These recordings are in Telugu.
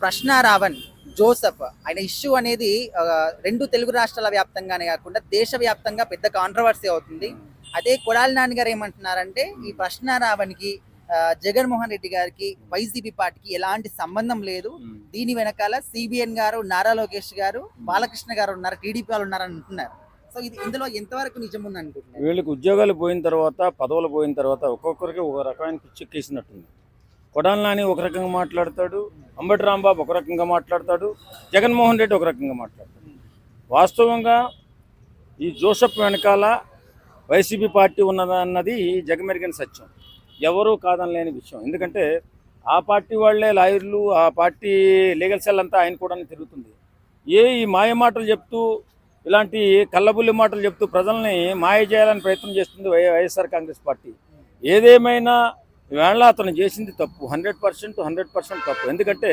ప్రశ్నారావణ్ జోసెఫ్ ఆయన ఇష్యూ అనేది రెండు తెలుగు రాష్ట్రాల వ్యాప్తంగానే కాకుండా దేశవ్యాప్తంగా పెద్ద కాంట్రవర్సీ అవుతుంది. అదే కొడాలి నాని గారు ఏమంటున్నారంటే ఈ ప్రశ్నారావణ్కి జగన్మోహన్ రెడ్డి గారికి వైసీపీ పార్టీకి ఎలాంటి సంబంధం లేదు, దీని వెనకాల సిబిఎన్ గారు, నారా లోకేష్ గారు, బాలకృష్ణ గారు ఉన్నారు, టీడీపీ వాళ్ళు ఉన్నారని అంటున్నారు. సో ఇది ఇందులో ఎంతవరకు నిజం ఉంది అనుకుంటున్నారు? వీళ్ళకి ఉద్యోగాలు పోయిన తర్వాత, పదవులు పోయిన తర్వాత ఒక్కొక్కరికి ఒక రకమైన పిచ్చెక్కేసినట్టుంది. కొడాలి నాని ఒక రకంగా మాట్లాడతాడు, అంబటి రాంబాబు ఒక రకంగా మాట్లాడతాడు, జగన్మోహన్ రెడ్డి ఒక రకంగా మాట్లాడతాడు. వాస్తవంగా ఈ జోసెఫ్ వెనకాల వైసీపీ పార్టీ ఉన్నదన్నది జగమెరిగిన సత్యం, ఎవరూ కాదనలేని విషయం. ఎందుకంటే ఆ పార్టీ వాళ్లే లాయర్లు, ఆ పార్టీ లీగల్ సెల్ అంతా ఆయన కూడా తిరుగుతుంది. ఈ మాయ మాటలు చెప్తూ, ఇలాంటి కళ్ళబుల్లి మాటలు చెప్తూ ప్రజల్ని మాయ చేయాలని ప్రయత్నం చేస్తుంది వైఎస్ఆర్ కాంగ్రెస్ పార్టీ. ఏదేమైనా ఈవేళ అతను చేసింది తప్పు, 100% తప్పు. ఎందుకంటే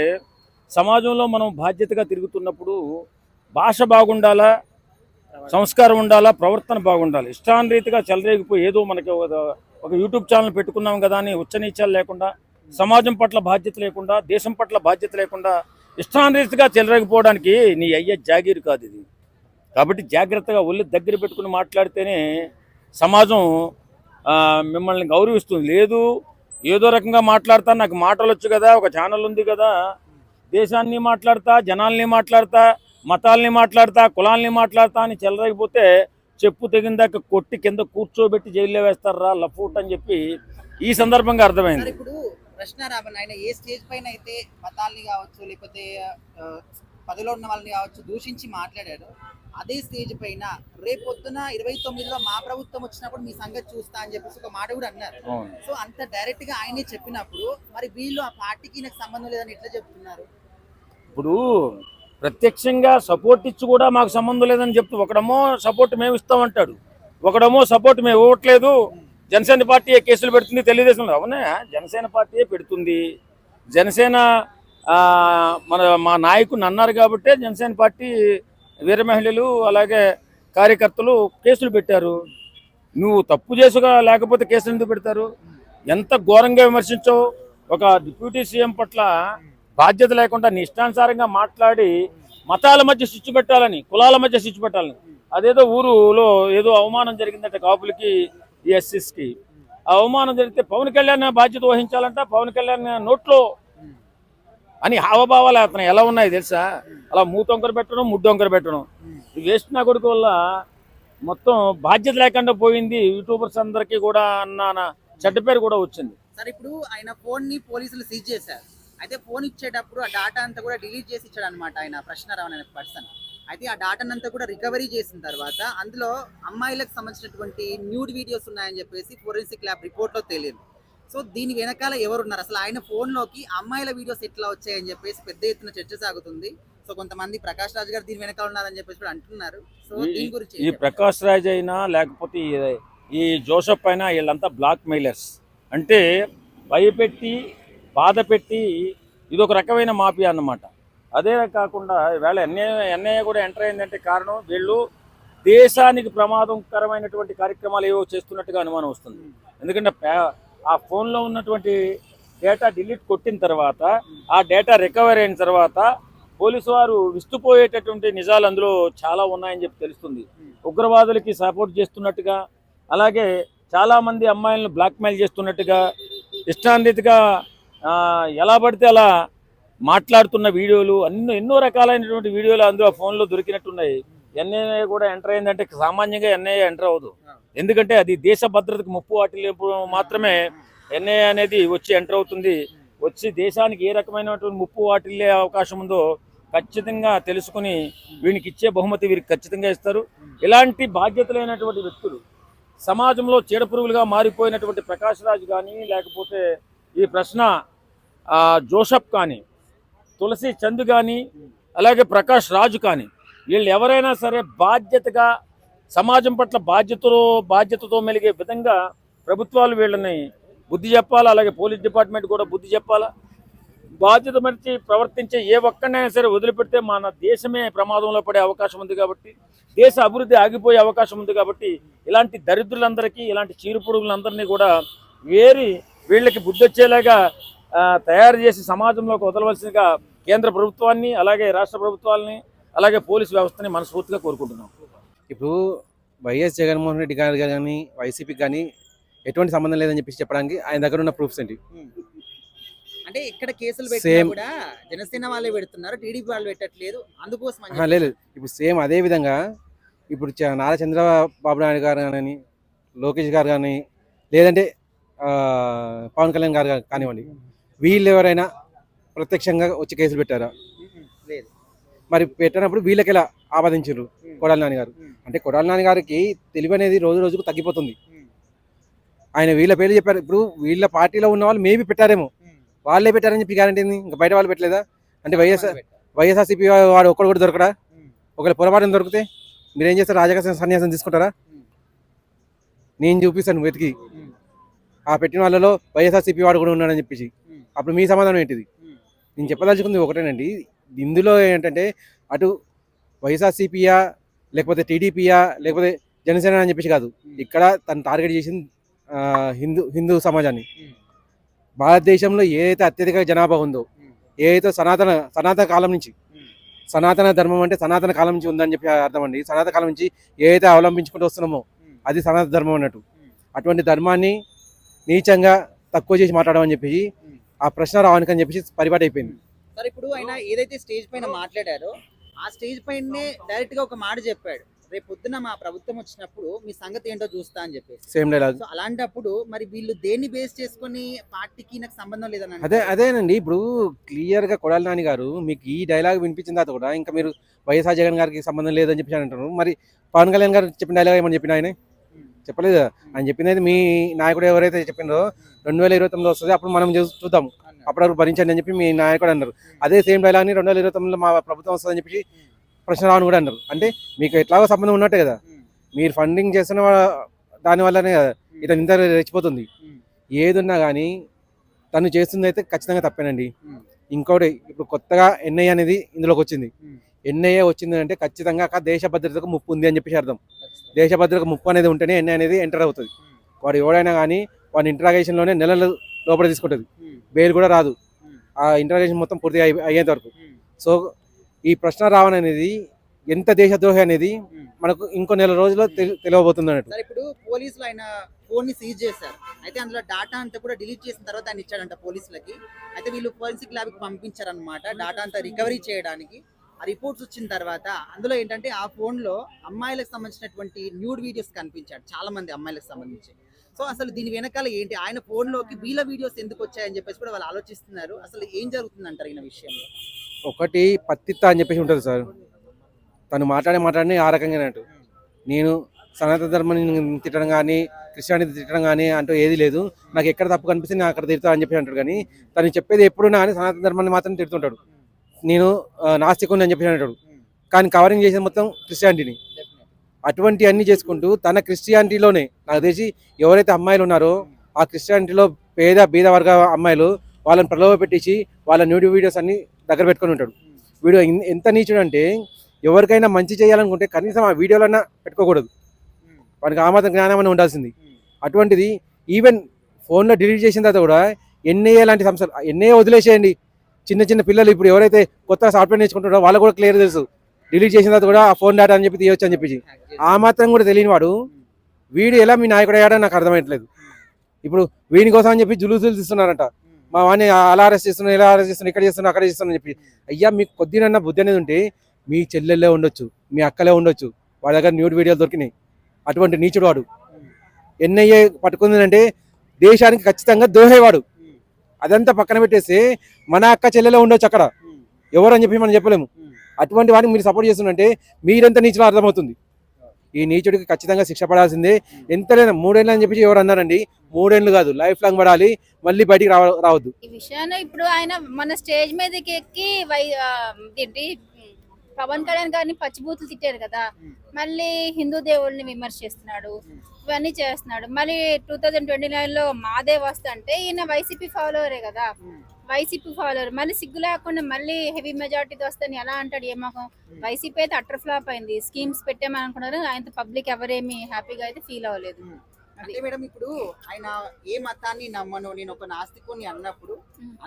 సమాజంలో మనం బాధ్యతగా తిరుగుతున్నప్పుడు భాష బాగుండాలా, సంస్కారం ఉండాలా, ప్రవర్తన బాగుండాలి. ఇష్టానురీతిగా చెలరేగిపోయి ఏదో మనకి ఒక యూట్యూబ్ ఛానల్ పెట్టుకున్నాం కదా అని ఉచ్చనీచాలు లేకుండా, సమాజం పట్ల బాధ్యత లేకుండా, దేశం పట్ల బాధ్యత లేకుండా ఇష్టానురీతిగా చెలరేగిపోవడానికి నీ అయ్యే జాగీరు కాదు ఇది. కాబట్టి జాగ్రత్తగా ఒళ్ళు దగ్గర పెట్టుకుని మాట్లాడితేనే సమాజం మిమ్మల్ని గౌరవిస్తుంది. లేదు ఏదో రకంగా మాట్లాడతా, నాకు మాటలు వచ్చు కదా, ఒక ఛానల్ ఉంది కదా, దేశాన్ని మాట్లాడతా, జనాల్ని మాట్లాడతా, మతాల్ని మాట్లాడతా, కులాల్ని మాట్లాడతా అని చెలరైపోతే చెప్పు తెగిందాక కొట్టి కింద కూర్చోబెట్టి జైల్లో వేస్తారా లఫూట్ అని చెప్పి ఈ సందర్భంగా అర్థమైంది. ఇప్పుడు ప్రశ్నారావణ్ ఆయన ఏ స్టేజ్ పైన అయితే మతాల్ని కావచ్చు, లేకపోతే పదవిలో ఉన్న వాళ్ళని కావచ్చు దూషించి మాట్లాడారు, అదే స్టేజ్ పైన రేపొద్దున 29లో మా ప్రభుత్వం వచ్చినప్పుడు మీ సంగతి చూస్తా అని చెప్పేసి ఒక మాట కూడా అన్నారు. సో అంత డైరెక్ట్ గా ఆయనే చెప్పినప్పుడు మరి వీళ్ళు ఆ పార్టీకి నాకు సంబంధం లేదని ఎట్లా చెప్తున్నారు? ఇప్పుడు ప్రత్యక్షంగా సపోర్ట్ ఇచ్చి కూడా మాకు సంబంధం లేదని చెప్తూ ఒకడమో సపోర్ట్ మేము ఇస్తామంటాడు, ఒకడమో సపోర్ట్ మేము ఇవ్వట్లేదు, జనసేన పార్టీ కేసులు పెడుతుంది తెలుగుదేశంలో. అవునా, జనసేన పార్టీయే పెడుతుంది. జనసేన మా నాయకుని అన్నారు కాబట్టే జనసేన పార్టీ వీర మహిళలు అలాగే కార్యకర్తలు కేసులు పెట్టారు. నువ్వు తప్పు చేసుగా లేకపోతే కేసులు ఎందుకు పెడతారు? ఎంత ఘోరంగా విమర్శించావు. ఒక డిప్యూటీ సీఎం పట్ల బాధ్యత లేకుండా నీ ఇష్టానుసారంగా మాట్లాడి మతాల మధ్య స్విచ్ పెట్టాలని, కులాల మధ్య స్విచ్ పెట్టాలని, అదేదో ఊరులో ఏదో అవమానం జరిగిందంటే కాపులకి, ఎస్సీస్కి ఆ అవమానం జరిగితే పవన్ కళ్యాణ్ బాధ్యత వహించాలంట, పవన్ కళ్యాణ్ నోట్లో అని హావభావాలు అతను ఎలా ఉన్నాయి తెలుసా? అలా మూతొంకర పెట్టడం, ముడ్డొంకర పెట్టడం. ఈ వేస్ట్ నా కొడుకు వల్ల మొత్తం బాధ్యత లేకుండా పోయింది. యూట్యూబర్స్ అందరికీ కూడా అన్న చెడ్డ పేరు కూడా వచ్చింది. సార్ ఇప్పుడు ఆయన ఫోన్ ని పోలీసులు సీజ్ చేశారు. అయితే ఫోన్ ఇచ్చేటప్పుడు ఆ డాటా అంతా కూడా డిలీట్ చేసి ఇచ్చాడు అనమాట ఆయన ప్రశ్నారావణ్ అనే పర్సన్. అయితే ఆ డాటాను అంతా కూడా రికవరీ చేసిన తర్వాత అందులో అమ్మాయిలకు సంబంధించినటువంటి న్యూడ్ వీడియోస్ ఉన్నాయని చెప్పేసి ఫోరెన్సిక్ ల్యాబ్ రిపోర్ట్లో తెలియదు. సో దీని వెనకాల ఎవరున్నారు, అసలు ఆయన ఫోన్లోకి అమ్మాయిల వీడియోస్ ఎట్లా వచ్చాయని చెప్పేసి పెద్ద ఎత్తున చర్చ సాగుతుంది. సో కొంతమంది ప్రకాష్ రాజ్ గారు దీని వెనకాల ఉన్నారని చెప్పేసి కూడా అంటున్నారు. సో దీని గురించి ఈ ప్రకాష్ రాజ్ అయినా లేకపోతే ఈ జోసెఫ్ అయినా వీళ్ళంతా బ్లాక్ మెయిలర్స్. అంటే భయపెట్టి బాధ పెట్టి ఇదొక రకమైన మాఫియా అన్నమాట. అదే కాకుండా ఈవేళ ఎన్ఐఏ కూడా ఎంటర్ అయిందంటే కారణం వీళ్ళు దేశానికి ప్రమాదకరమైనటువంటి కార్యక్రమాలు ఏవో చేస్తున్నట్టుగా అనుమానం వస్తుంది. ఎందుకంటే ఆ ఫోన్లో ఉన్నటువంటి డేటా డిలీట్ కొట్టిన తర్వాత, ఆ డేటా రికవరీ అయిన తర్వాత పోలీసు వారు విస్తుపోయేటటువంటి నిజాలు అందులో చాలా ఉన్నాయని చెప్పి తెలుస్తుంది. ఉగ్రవాదులకి సపోర్ట్ చేస్తున్నట్టుగా, అలాగే చాలామంది అమ్మాయిలను బ్లాక్మెయిల్ చేస్తున్నట్టుగా, ఇష్టాన్రీతిగా ఎలా పడితే అలా మాట్లాడుతున్న వీడియోలు, ఎన్నో రకాలైనటువంటి వీడియోలు అందులో ఫోన్లో దొరికినట్టున్నాయి. ఎన్ఐఏ కూడా ఎంటర్ అయిందంటే సామాన్యంగా ఎన్ఐఏ ఎంటర్ అవ్వదు. ఎందుకంటే అది దేశ భద్రతకు ముప్పు వాటిల్లినప్పుడు మాత్రమే ఎన్ఐఏ అనేది వచ్చి ఎంటర్ అవుతుంది. వచ్చి దేశానికి ఏ రకమైనటువంటి ముప్పు వాటిల్లే అవకాశం ఉందో ఖచ్చితంగా తెలుసుకుని వీనికి ఇచ్చే బహుమతి వీరికి ఖచ్చితంగా ఇస్తారు. ఇలాంటి బాధ్యతలైనటువంటి వ్యక్తులు సమాజంలో చీడపురుగులుగా మారిపోయినటువంటి ప్రకాష్ రాజ్ కానీ, లేకపోతే ఈ ప్రశ్న జోసెఫ్ కానీ, తులసి చంద్ కానీ, అలాగే ప్రకాష్ రాజు కానీ, వీళ్ళు ఎవరైనా సరే బాధ్యతగా సమాజం పట్ల బాధ్యతతో మెలిగే విధంగా ప్రభుత్వాలు వీళ్ళని బుద్ధి చెప్పాలా, అలాగే పోలీస్ డిపార్ట్మెంట్ కూడా బుద్ధి చెప్పాలా. బాధ్యత మరిచి ప్రవర్తించే ఏ ఒక్కడైనా సరే వదిలిపెడితే మన దేశమే ప్రమాదంలో పడే అవకాశం ఉంది. కాబట్టి దేశ అభివృద్ధి ఆగిపోయే అవకాశం ఉంది. కాబట్టి ఇలాంటి దరిద్రులందరికీ, ఇలాంటి చీరుపురుగులందరినీ కూడా వీళ్ళకి బుద్ధి వచ్చేలాగా తయారు చేసి సమాజంలోకి వదలవలసిందిగా కేంద్ర ప్రభుత్వాన్ని అలాగే రాష్ట్ర ప్రభుత్వాలని అలాగే పోలీసు వ్యవస్థని మనస్ఫూర్తిగా కోరుకుంటున్నాం. ఇప్పుడు వైఎస్ జగన్మోహన్ రెడ్డి గారు కానీ వైసీపీకి కానీ ఎటువంటి సంబంధం లేదని చెప్పేసి చెప్పడానికి ఆయన దగ్గర ఉన్న ప్రూఫ్స్ ఏంటి? అంటే ఇక్కడ కేసులు పెట్టినా Same. కూడా జనసేన వాళ్ళే పెడుతున్నారు, టీడీపీ వాళ్ళు పెట్టట్లేదు, అందుకోసం అని లేదు ఇప్పుడు సేమ్ అదే విధంగా ఇప్పుడు నారా చంద్రబాబు నాయుడు గారు కానీ లోకేష్ గారు కానీ లేదంటే పవన్ కళ్యాణ్ గారు కానివ్వండి, వీళ్ళు ఎవరైనా ప్రత్యక్షంగా వచ్చి కేసులు పెట్టారా? లేదు. మరి పెట్టినప్పుడు వీళ్ళకి ఎలా ఆపాదించారు కొడాలి నాని గారు? అంటే కొడాలి నాని గారికి తెలివి అనేది రోజు రోజుకు తగ్గిపోతుంది. ఆయన వీళ్ళ పేర్లు చెప్పారు. ఇప్పుడు వీళ్ళ పార్టీలో ఉన్న వాళ్ళు మేబీ పెట్టారేమో, వాళ్ళే పెట్టారని చెప్పి గ్యారంటీ ఉంది. ఇంకా బయట వాళ్ళు పెట్టలేదా? అంటే వైఎస్ఆర్సీపీ వాడు ఒక్కడు కూడా దొరకడా? ఒకవేళ పొరపాటున దొరికితే మీరేం చేస్తారు? రాజకీయ సన్యాసం తీసుకుంటారా? నేను చూపిస్తాను వెతికి ఆ పెట్టిన వాళ్ళలో వైఎస్ఆర్సీపీ వాడు కూడా ఉన్నాడని చెప్పేసి. అప్పుడు మీ సమాధానం ఏంటిది? నేను చెప్పదలుచుకుంది ఒకటేనండి. ఇందులో ఏంటంటే అటు వైఎస్ఆర్సీపీయా లేకపోతే టీడీపీయా లేకపోతే జనసేన అని చెప్పేసి కాదు. ఇక్కడ తను టార్గెట్ చేసింది హిందూ సమాజాన్ని. భారతదేశంలో ఏదైతే అత్యధిక జనాభా ఉందో, ఏదైతే సనాతన కాలం నుంచి, సనాతన ధర్మం అంటే సనాతన కాలం నుంచి ఉందని చెప్పి అర్థం అండి. సనాతన కాలం నుంచి ఏదైతే అవలంబించుకుంటూ వస్తున్నామో అది సనాతన ధర్మం అన్నట్టు. అటువంటి ధర్మాన్ని నీచంగా తక్కువ చేసి మాట్లాడమని చెప్పి ఆ ప్రశ్న రావడానికి అని చెప్పేసి పరిపాటి అయిపోయింది. సరే, ఇప్పుడు ఆయన ఏదైతే స్టేజ్ పైన మాట్లాడారో ఆ స్టేజ్ పైనే డైరెక్ట్ గా ఒక మాట చెప్పాడు, రేపు పొద్దున మా ప్రభుత్వం వచ్చినప్పుడు మీ సంగతి ఏంటో చూస్తా అని చెప్పేసి. Same dialogue. సో అలాంటప్పుడు మరి వీళ్ళు దేన్ని బేస్ చేసుకొని పార్టీకి నాకు సంబంధం లేదని అదేనండి. ఇప్పుడు క్లియర్ గా కొడాలి నాని గారు మీకు ఈ డైలాగ్ వినిపించిన తర్వాత కూడా ఇంకా మీరు వైఎస్ఆర్ జగన్ గారికి సంబంధం లేదని చెప్పి అంటారు. మరి పవన్ కళ్యాణ్ గారు చెప్పిన డైలాగ్ ఏమని చెప్పిన ఆయన చెప్పలేదు. ఆయన చెప్పినది మీ నాయకుడు ఎవరైతే చెప్పినారో 2029 వస్తుంది అప్పుడు మనం చూద్దాం, అప్పుడు భరించండి అని చెప్పి మీ నాయకుడు అన్నారు. అదే సేమ్ డైలాగ్ని 2029లో మా ప్రభుత్వం వస్తుందని చెప్పి ప్రశ్న రావని కూడా అన్నారు. అంటే మీకు ఎట్లాగో సంబంధం ఉన్నట్టే కదా, మీరు ఫండింగ్ చేస్తున్న దానివల్లనే కదా ఇతను ఇంత రెచ్చిపోతుంది. ఏదున్నా కానీ తను చేస్తుంది అయితే ఖచ్చితంగా తప్పేనండి. ఇంకోటి ఇప్పుడు కొత్తగా ఎన్ఐఏ అనేది ఇందులోకి వచ్చింది. ఎన్ఐఏ వచ్చింది అంటే ఖచ్చితంగా అక్కడ దేశ భద్రతకు ముప్పు ఉంది అని చెప్పేసి అర్థం. దేశ భద్రతకు ముప్పు అనేది ఉంటేనే ఎన్ఐఏ అనేది ఎంటర్ అవుతుంది. వాడు ఎవడైనా కానీ వాడి ఇంట్రాగేషన్లోనే నెలల లోపల తీసుకుంటుంది, బెయిల్ కూడా రాదు ఆ ఇంట్రాగేషన్ మొత్తం పూర్తిగా అయ్యేంత వరకు. సో ఈ ప్రశ్న రావణ అనేది ఎంత దేశద్రోహి అనేది మనకు ఇంకో నెల రోజుల్లో తెలియబోతుంది అన్నట్టు. సరే, ఇప్పుడు పోలీసులు ఆయన ఫోన్ ని సీజ్ చేశారు. అయితే అందులో డాటా అంతా కూడా డిలీట్ చేసిన తర్వాత ఆయన ఇచ్చాడంట పోలీసులకి. అయితే వీళ్ళు ఫోరెన్సిక్ ల్యాబ్ కి పంపించారనమాట డాటా అంతా రికవరీ చేయడానికి. ఆ రిపోర్ట్స్ వచ్చిన తర్వాత అందులో ఏంటంటే ఆ ఫోన్ లో అమ్మాయిలకు సంబంధించినటువంటి న్యూడ్ వీడియోస్ కనిపించాడు, చాలా మంది అమ్మాయిలకు సంబంధించి. సో అసలు దీని వెనకాల ఏంటి, ఆయన ఫోన్ లోకి వీళ్ళ వీడియోస్ ఎందుకు వచ్చాయని చెప్పేసి కూడా వాళ్ళు ఆలోచిస్తున్నారు. అసలు ఏం జరుగుతుంది అంటారు ఈయన విషయంలో? ఒకటి పత్తిత్త అని చెప్పేసి ఉంటుంది సార్. తను మాట్లాడి ఆ రకంగానే అంటూ నేను సనాతన ధర్మాన్ని తిట్టడం కానీ క్రిస్టియానిటీ తిట్టడం కానీ అంటూ ఏది లేదు. నాకు ఎక్కడ తప్పు కనిపిస్తే నేను అక్కడ తిడతా అని చెప్పి అంటాడు. కానీ తను చెప్పేది ఎప్పుడున్నా కానీ సనాతన ధర్మాన్ని మాత్రం తిడుతుంటాడు. నేను నాస్తికుని అని చెప్పి అంటాడు, కానీ కవరింగ్ చేసేది మొత్తం క్రిస్టియానిటీని. అటువంటి అన్ని చేసుకుంటూ తన క్రిస్టియానిటీలోనే నాకు తెలిసి ఎవరైతే అమ్మాయిలు ఉన్నారో ఆ క్రిస్టియానిటీలో బీద వర్గ అమ్మాయిలు వాళ్ళని ప్రలోభ పెట్టించి వాళ్ళ న్యూడ్ వీడియోస్ అన్ని దగ్గర పెట్టుకొని ఉంటాడు. వీడియో ఎంత నీచుడు అంటే ఎవరికైనా మంచి చేయాలనుకుంటే కనీసం ఆ వీడియోలన్నా పెట్టుకోకూడదు, వానికి ఆ మాత్రం జ్ఞానం అని ఉండాల్సింది. అటువంటిది ఈవెన్ ఫోన్లో డిలీట్ చేసిన తర్వాత కూడా ఎన్ఐఏ లాంటి సంస్థలు, ఎన్ఐఏ వదిలేసేయండి, చిన్న పిల్లలు ఇప్పుడు ఎవరైతే కొత్త సాఫ్ట్వేర్ నేర్చుకుంటారో వాళ్ళకు కూడా క్లియర్ తెలుసు డిలీట్ చేసిన తర్వాత కూడా ఆ ఫోన్ డేటా అని చెప్పి తీయొచ్చు అని చెప్పి. ఆ మాత్రం కూడా తెలియని వాడు వీడు ఎలా మీ నాయకుడు అయ్యాడని నాకు అర్థమయ్యట్లేదు. ఇప్పుడు వీని కోసం అని చెప్పి జులుసులు తీస్తున్నారంట, మా వాడిని అలా అరెస్ట్ చేస్తున్నారు, ఇలా అరెస్ట్ చేస్తున్నారు, ఇక్కడ చేస్తున్నారు, అక్కడ చేస్తున్నారు అని చెప్పి. అయ్యా మీకు కొద్దినన్నా బుద్ధి అనేది ఉంటే మీ చెల్లెళ్ళే ఉండొచ్చు, మీ అక్కలే ఉండొచ్చు, వాడి దగ్గర న్యూడ్ వీడియోలు దొరికినాయి. అటువంటి నీచుడు వాడు ఎన్ఐఏ పట్టుకుందంటే దేశానికి ఖచ్చితంగా దోహేవాడు. అదంతా పక్కన పెట్టేసి మన అక్క చెల్లెలే ఉండొచ్చు అక్కడ, ఎవరు అని చెప్పి మనం చెప్పలేము. అటువంటి వాడిని మీరు సపోర్ట్ చేస్తుందంటే మీరెంత నీచులో అర్థమవుతుంది. ఈ నీచుడికి ఖచ్చితంగా శిక్ష పడాల్సిందే. ఎంతలేనా 3 ఏళ్ళు అని చెప్పి ఎవరు అన్నారండి? 3 ఏళ్ళు కాదు, లైఫ్ లాంగ్ పడాలి, మళ్ళీ బయటికి రావద్దు. ఈ విషయాన్ని ఇప్పుడు ఆయన మన స్టేజ్ మీదకి ఎక్కి ఏంటి పవన్ కళ్యాణ్ గారిని పచ్చిబూతులు తిట్టారు కదా, మళ్ళీ హిందూ దేవుళ్ళని విమర్శ చేస్తున్నాడు, ఇవన్నీ చేస్తున్నాడు. మళ్ళీ 2029లో మాదే వస్తా అంటే ఈయన వైసీపీ ఫాలోవరే కదా, వైసీపీ ఫాలోవర్. మళ్ళీ సిగ్గు లేకుండా మళ్ళీ హెవీ మెజార్టీతో వస్తాను ఎలా అంటాడు? ఏమాకం వైసీపీ అయితే అటర్ ఫ్లాప్ అయింది, స్కీమ్స్ పెట్టామని అనుకున్నారు, ఆయన పబ్లిక్ ఎవరేమి హ్యాపీగా అయితే ఫీల్ అవ్వలేదు. అంటే మేడం ఇప్పుడు ఆయన ఏ మతాన్ని నమ్మను, నేను ఒక నాస్తికుని అన్నప్పుడు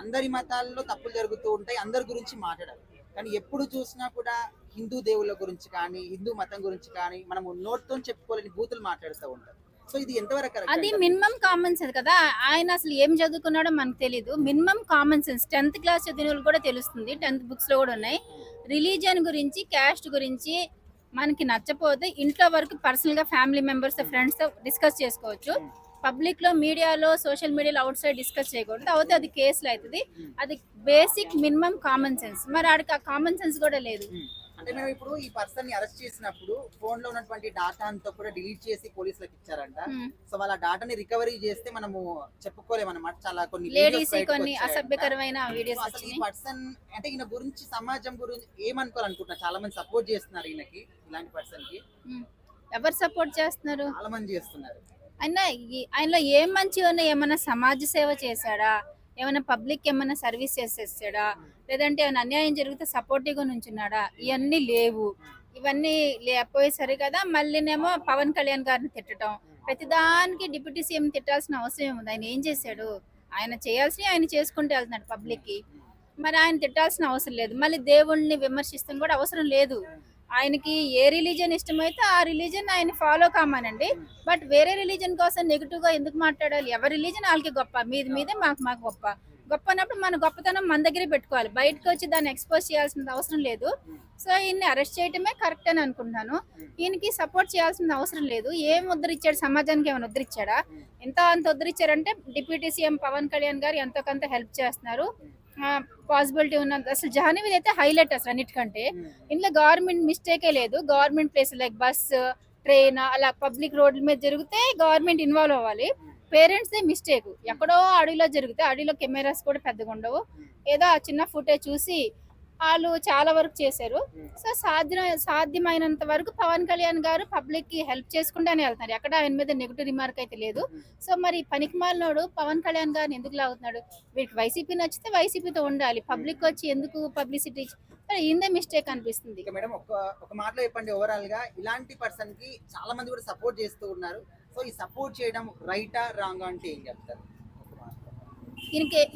అందరి మతాల్లో తప్పులు జరుగుతూ ఉంటాయి, అందరి గురించి మాట్లాడాలి. కానీ ఎప్పుడు చూసినా కూడా హిందూ దేవుళ్ళ గురించి కానీ హిందూ మతం గురించి కానీ మనము నోట్తో చెప్పుకోలేని బూతులు మాట్లాడుతూ ఉంటాం. సో ఇది ఎంతవరకు correct అది అంటారు? మినిమం కామన్ సెన్స్ కదా. ఆయన అసలు ఏం చదువుకున్నాడో మనకు తెలియదు. Minimum common sense 10th class చదివిన వాళ్ళు కూడా తెలుస్తుంది. 10th బుక్స్ లో కూడా ఉన్నాయి. రిలీజియన్ గురించి, క్యాస్ట్ గురించి మనకి నచ్చపోతే ఇంట్లో వరకు పర్సనల్ గా ఫ్యామిలీ మెంబర్స్ ఫ్రెండ్స్ తో డిస్కస్ చేసుకోవచ్చు. పబ్లిక్ లో, మీడియాలో, సోషల్ మీడియాలో అవుట్ సైడ్ డిస్కస్ చేయకూడదు. అవుతే అది కేసులు అవుతుంది. అది బేసిక్ మినిమం కామన్ సెన్స్. మరి ఆడికి ఆ కామన్ సెన్స్ కూడా లేదు. అంటే మేము ఇప్పుడు ఈ పర్సన్ ని అరెస్ట్ చేసినప్పుడు ఫోన్ లో ఉన్నటువంటి డాటా అంతా కూడా డిలీట్ చేసి పోలీసులకు ఇచ్చారంట. సో వాళ్ళ డాటాని రికవరీ చేస్తే మనము చెప్పుకోలేమన్నమాట. చాలా కొన్ని లేడీస్ కొన్ని అసభ్యకరమైన వీడియోస్ అసలు ఈ వచ్చినాయి. పర్సన్ అంటే ఈయన గురించి సమాజం గురించి ఏమనుకోవాలనుకుంటున్నారు? చాలా మంది సపోర్ట్ చేస్తున్నారు ఈయనకి, ఇలాంటి పర్సన్ కి ఎవరు సపోర్ట్ చేస్తున్నారు? చాలా మంది చేస్తున్నారు. ఆయనలో ఏం మంచిగా ఉన్నాయి? ఏమైనా సమాజ సేవ చేశాడా? ఏమైనా పబ్లిక్ ఏమైనా సర్వీస్ చేసేసాడా? లేదంటే ఏమైనా అన్యాయం జరిగితే సపోర్టివ్గా నుంచున్నాడా? ఇవన్నీ లేవు. ఇవన్నీ లేకపోయేసరి కదా మళ్ళీనేమో పవన్ కళ్యాణ్ గారిని తిట్టడం. ప్రతిదానికి డిప్యూటీ సీఎం తిట్టాల్సిన అవసరం ఏముంది? ఆయన ఏం చేశాడు? ఆయన చేయాల్సి ఆయన చేసుకుంటూ వెళ్తున్నాడు పబ్లిక్ కి. మరి ఆయన తిట్టాల్సిన అవసరం లేదు. మళ్ళీ దేవుళ్ళని విమర్శిస్తాం కూడా అవసరం లేదు. ఆయనకి ఏ రిలీజన్ ఇష్టమైతే ఆ రిలీజన్ ఆయన ఫాలో కామానండి. బట్ వేరే రిలీజన్ కోసం నెగిటివ్ గా ఎందుకు మాట్లాడాలి? ఎవరి రిలీజన్ వాళ్ళకి గొప్ప, మీదే మాకు గొప్ప. గొప్ప అన్నప్పుడు మన గొప్పతనం మన దగ్గరే పెట్టుకోవాలి. బయటకు వచ్చి దాన్ని ఎక్స్పోజ్ చేయాల్సిన అవసరం లేదు. సో ఈయన్ని అరెస్ట్ చేయటమే కరెక్ట్ అని అనుకుంటున్నాను. ఈయనకి సపోర్ట్ చేయాల్సిన అవసరం లేదు. ఏం ఉద్ధరించాడు? సమాజానికి ఏమైనా ఉద్ధరించాడా? అంత ఉద్ధరించారంటే డిప్యూటీ సీఎం పవన్ కళ్యాణ్ గారు ఎంతో కొంత హెల్ప్ చేస్తున్నారు. పాసిబిలిటీ ఉన్నది. అసలు జాహ్నవి అయితే హైలైట్ అసలు అన్నిటికంటే. ఇందులో గవర్నమెంట్ మిస్టేకే లేదు. Government place like bus, train అలా పబ్లిక్ రోడ్ల మీద జరిగితే గవర్నమెంట్ ఇన్వాల్వ్ అవ్వాలి. Parents they mistake. ఎక్కడో అడవిలో జరిగితే అడవిలో కెమెరాస్ కూడా పెద్దగా ఉండవు. ఏదో ఆ చిన్న ఫుటేజ్ చూసి వాళ్ళు చాలా వరకు చేశారు. సో సాధ్యమైనంత వరకు పవన్ కళ్యాణ్ గారు పబ్లిక్ కి హెల్ప్ చేసుకుంటానే వెళ్తున్నారు. ఎక్కడ ఆయన మీద నెగిటివ్ రిమార్క్ అయితే లేదు. సో మరి పనికిమాలినోడు పవన్ కళ్యాణ్ గారిని ఎందుకు లాగుతున్నాడు? వీరికి వైసీపీ నచ్చితే వైసీపీతో ఉండాలి. పబ్లిక్ వచ్చి ఎందుకు పబ్లిసిటీ? ఇందే మిస్టేక్ అనిపిస్తుంది. ఇక మేడం ఒక మాటలో చెప్పండి, ఓవరాల్ గా ఇలాంటి పర్సన్ కి చాలా మంది కూడా సపోర్ట్ చేస్తూ ఉన్నారు. సో ఈ సపోర్ట్ చేయడం రైటా రాంగా అంటే ఏం చెప్తారు?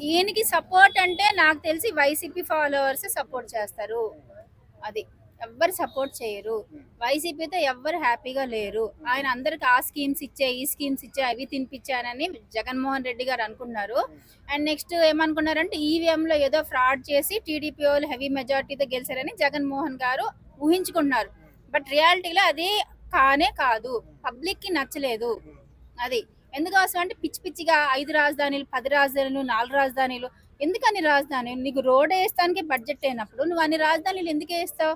ఈయనకి సపోర్ట్ అంటే నాకు తెలిసి వైసీపీ ఫాలోవర్స్ సపోర్ట్ చేస్తారు. అది ఎవ్వరు సపోర్ట్ చేయరు. వైసీపీతో ఎవ్వరు హ్యాపీగా లేరు. ఆయన అందరికి ఆ స్కీమ్స్ ఇచ్చే, ఈ స్కీమ్స్ ఇచ్చే, అవి తినిపించానని జగన్మోహన్ రెడ్డి గారు అనుకున్నారు. అండ్ నెక్స్ట్ ఏమనుకున్నారంటే ఈవీఎంలో ఏదో ఫ్రాడ్ చేసి టీడీపీ వాళ్ళు హెవీ మెజార్టీతో గెలిచారని జగన్మోహన్ గారు ఊహించుకున్నారు. బట్ రియాలిటీలో అది కానే కాదు. పబ్లిక్ కి నచ్చలేదు. అది ఎందుకోసం అంటే పిచ్చి పిచ్చిగా 5 రాజధానులు, 10 రాజధానులు, 4 రాజధానులు. ఎందుకని రాజధాని? నీకు రోడ్ వేస్తానికి బడ్జెట్ అయినప్పుడు నువ్వు అన్ని రాజధానులు ఎందుకు వేస్తావు?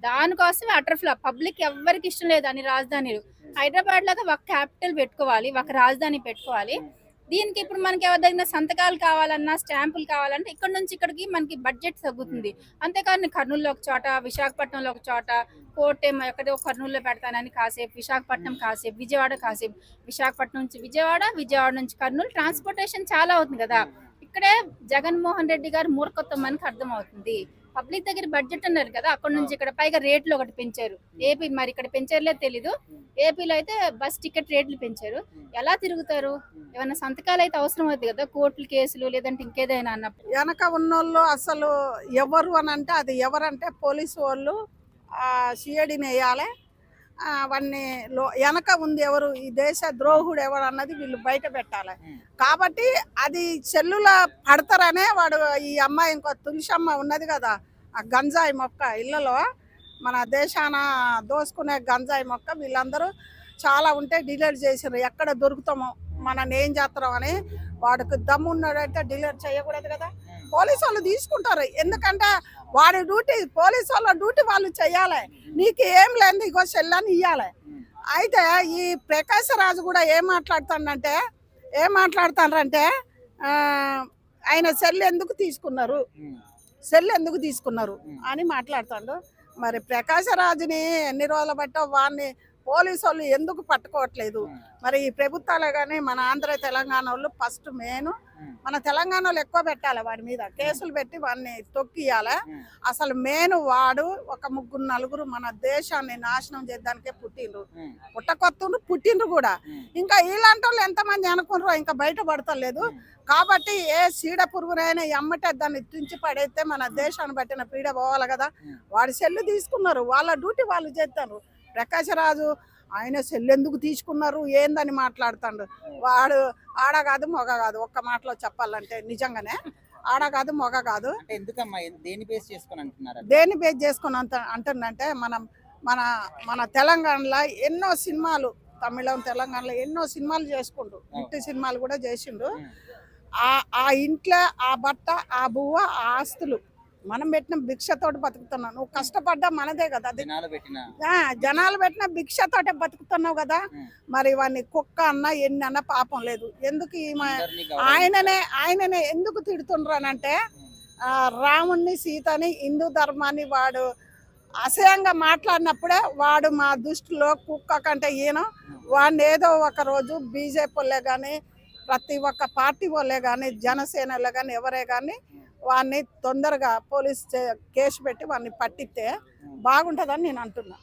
దానికోసమే అటర్ ఫ్లాప్. పబ్లిక్ ఎవరికి ఇష్టం లేదు అన్ని రాజధానులు. హైదరాబాద్ లాగా ఒక క్యాపిటల్ పెట్టుకోవాలి, ఒక రాజధాని పెట్టుకోవాలి. దీనికి ఇప్పుడు మనకి ఎవరిదైనా సంతకాలు కావాలన్నా, స్టాంపులు కావాలంటే ఇక్కడ నుంచి ఇక్కడికి మనకి బడ్జెట్ తగ్గుతుంది. అంతేకాని కర్నూలులో ఒక చోట, విశాఖపట్నంలో ఒక చోట, కోర్ట్ ఏమో ఎక్కడో కర్నూలులో పెడతానని కాసేపు, విశాఖపట్నం కాసేపు, విజయవాడ కాసేపు, విశాఖపట్నం నుంచి విజయవాడ, విజయవాడ నుంచి కర్నూలు ట్రాన్స్పోర్టేషన్ చాలా అవుతుంది కదా. ఇక్కడే జగన్మోహన్ రెడ్డి గారు మూర్ఖత్వం మనకి అర్థం అవుతుంది. పబ్లిక్ దగ్గర బడ్జెట్ అన్నారు కదా, అక్కడ నుంచి ఇక్కడ పైగా రేట్లు ఒకటి పెంచారు. ఏపీ మరి ఇక్కడ పెంచారులే తెలీదు. ఏపీలో అయితే బస్ టికెట్ రేట్లు పెంచారు. ఎలా తిరుగుతారు? ఏమైనా సంతకాలు అయితే అవసరం అవుతుంది కదా, కోర్టులు, కేసులు, లేదంటే ఇంకేదైనా అన్నప్పుడు. వెనక ఉన్నోళ్ళు అసలు ఎవరు అని అంటే అది ఎవరంటే పోలీసు వాళ్ళు సిఐడిని వేయాలి. అవన్నీ వెనక ఉంది ఎవరు, ఈ దేశ ద్రోహుడు ఎవరు అన్నది వీళ్ళు బయట పెట్టాలి. కాబట్టి అది చెల్లుల పడతారనే వాడు ఈ అమ్మాయి, ఇంకో తులసమ్మ ఉన్నది కదా, ఆ గంజాయి మొక్క ఇళ్లలో మన దేశాన దోసుకునే గంజాయి మొక్క, వీళ్ళందరూ చాలా ఉంటే డిలీట్ చేసారు. ఎక్కడ దొరుకుతామో మనం ఏం చేస్తాం అని. వాడికి దమ్ము ఉన్నాడంటే డిలీట్ చేయకూడదు కదా. పోలీసు వాళ్ళు తీసుకుంటారు. ఎందుకంటే వాడి డ్యూటీ, పోలీసు వాళ్ళ డ్యూటీ వాళ్ళు చెయ్యాలి. నీకు ఏం లేదు ఇగో చెల్లని ఇవ్వాలి. అయితే ఈ ప్రకాశ్ రాజు కూడా ఏం మాట్లాడతారంటే ఆయన సెల్ ఎందుకు తీసుకున్నారు అని మాట్లాడుతాడు. మరి ప్రకాశ రాజుని ఎన్ని రోజులు బట్టో వాడిని పోలీసు వాళ్ళు ఎందుకు పట్టుకోవట్లేదు? మరి ఈ ప్రభుత్వాలే కానీ మన ఆంధ్ర తెలంగాణ వాళ్ళు ఫస్ట్ మెయిన్ మన తెలంగాణ వాళ్ళు ఎక్కువ పెట్టాలి, వాడి మీద కేసులు పెట్టి వాడిని తొక్కియాలి. అసలు మెయిన్ వాడు ఒక 3-4 మన దేశాన్ని నాశనం చేయడానికే పుట్టిండ్రు, పుట్టిండ్రు కూడా. ఇంకా ఇలాంటి వాళ్ళు ఎంతమంది అనుకున్నారో ఇంకా బయటపడతలేదు. కాబట్టి ఏ సీడ పురుగునైనా ఎమ్మటే దాన్ని తుంచి పడైతే మన దేశాన్ని బట్టిన పీడ పోవాలి కదా. వాడి సెల్లు తీసుకున్నారు, వాళ్ళ డ్యూటీ వాళ్ళు చేస్తారు. ప్రకాష్ రాజు ఆయన సెల్ ఎందుకు తీసుకున్నారు ఏందని మాట్లాడుతాడు. వాడు ఆడ కాదు మొగ కాదు, ఒక్క మాటలో చెప్పాలంటే నిజంగానే ఆడ కాదు మొగ కాదు. ఎందుకమ్మా దేని బేస్ చేసుకొని అంటున్నారు? దేని బేస్ చేసుకొని అంటుందంటే మన మన తెలంగాణలో ఎన్నో సినిమాలు, తమిళం తెలంగాణలో ఎన్నో సినిమాలు చేసుకుంటూ ఇంటి సినిమాలు కూడా చేసిండు. ఆ ఇంట్లో ఆ బట్ట ఆ బువ్వ ఆ ఆస్తులు మనం పెట్టిన భిక్షతోటి బతుకుతున్నావు. నువ్వు కష్టపడ్డా మనదే కదా, జనాలు పెట్టిన భిక్షతోటే బతుకుతున్నావు కదా. మరి వాడిని కుక్క అన్నా ఎన్ని అన్నా పాపం లేదు. ఎందుకు ఆయననే ఎందుకు తిడుతుండ్రు అని అంటే రాముణ్ణి సీతని హిందూ ధర్మాన్ని వాడు అసహ్యంగా మాట్లాడినప్పుడే వాడు మా దృష్టిలో కుక్క కంటే ఈయన. వాడిని ఏదో ఒక రోజు బీజేపీ వాళ్ళే కానీ ప్రతి ఒక్క పార్టీ వాళ్ళే కానీ జనసేనలో కానీ ఎవరే కానీ వాడిని తొందరగా పోలీస్ కేసు పెట్టి వాడిని పట్టిస్తే బాగుంటుందని నేను అంటున్నా.